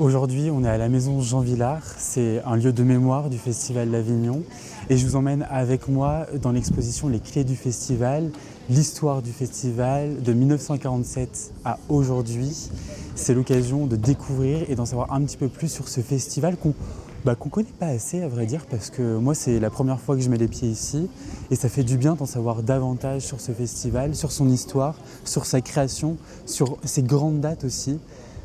Aujourd'hui, on est à la maison Jean Vilar, c'est un lieu de mémoire du Festival d'Avignon et je vous emmène avec moi dans l'exposition Les Clés du Festival, l'histoire du festival de 1947 à aujourd'hui. C'est l'occasion de découvrir et d'en savoir un petit peu plus sur ce festival qu'on connaît pas assez à vrai dire parce que moi c'est la première fois que je mets les pieds ici et ça fait du bien d'en savoir davantage sur ce festival, sur son histoire, sur sa création, sur ses grandes dates aussi.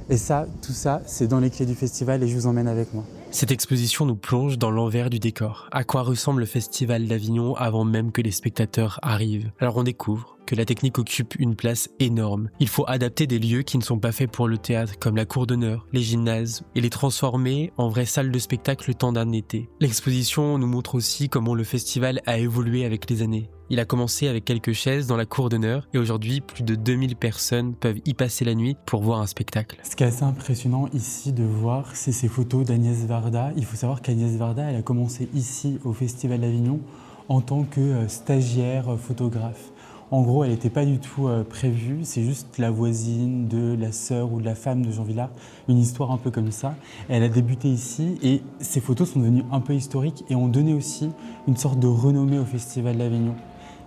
Et ça, tout ça, c'est dans les clés du festival et je vous emmène avec moi. Cette exposition nous plonge dans l'envers du décor. À quoi ressemble le Festival d'Avignon avant même que les spectateurs arrivent? Alors on découvre que la technique occupe une place énorme. Il faut adapter des lieux qui ne sont pas faits pour le théâtre, comme la cour d'honneur, les gymnases, et les transformer en vraies salles de spectacle le temps d'un été. L'exposition nous montre aussi comment le festival a évolué avec les années. Il a commencé avec quelques chaises dans la cour d'honneur et aujourd'hui, plus de 2000 personnes peuvent y passer la nuit pour voir un spectacle. Ce qui est assez impressionnant ici de voir, c'est ces photos d'Agnès Varda. Il faut savoir qu'Agnès Varda, elle a commencé ici au Festival d'Avignon en tant que stagiaire photographe. En gros, elle n'était pas du tout prévue, c'est juste la voisine de la sœur ou de la femme de Jean Vilar, une histoire un peu comme ça. Elle a débuté ici et ces photos sont devenues un peu historiques et ont donné aussi une sorte de renommée au Festival d'Avignon.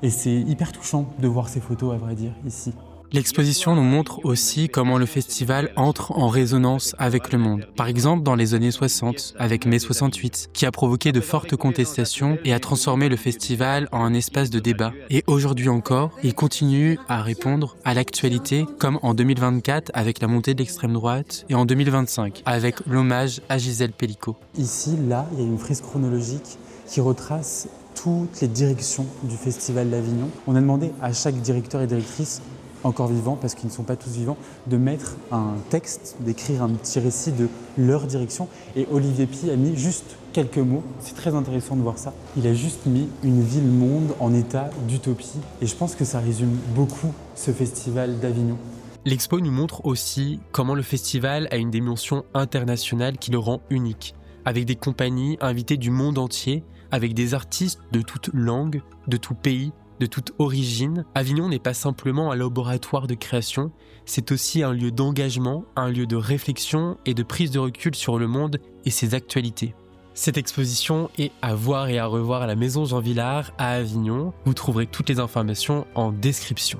Et c'est hyper touchant de voir ces photos, à vrai dire, ici. L'exposition nous montre aussi comment le festival entre en résonance avec le monde. Par exemple, dans les années 60, avec Mai 68, qui a provoqué de fortes contestations et a transformé le festival en un espace de débat. Et aujourd'hui encore, il continue à répondre à l'actualité, comme en 2024 avec la montée de l'extrême droite et en 2025 avec l'hommage à Gisèle Pelicot. Ici, là, il y a une frise chronologique qui retrace toutes les directions du Festival d'Avignon. On a demandé à chaque directeur et directrice, encore vivants, parce qu'ils ne sont pas tous vivants, de mettre un texte, d'écrire un petit récit de leur direction. Et Olivier Py a mis juste quelques mots. C'est très intéressant de voir ça. Il a juste mis une ville-monde en état d'utopie. Et je pense que ça résume beaucoup ce Festival d'Avignon. L'expo nous montre aussi comment le festival a une dimension internationale qui le rend unique, avec des compagnies invitées du monde entier, avec des artistes de toute langue, de tout pays, de toute origine. Avignon n'est pas simplement un laboratoire de création, c'est aussi un lieu d'engagement, un lieu de réflexion et de prise de recul sur le monde et ses actualités. Cette exposition est à voir et à revoir à la Maison Jean Vilar à Avignon. Vous trouverez toutes les informations en description.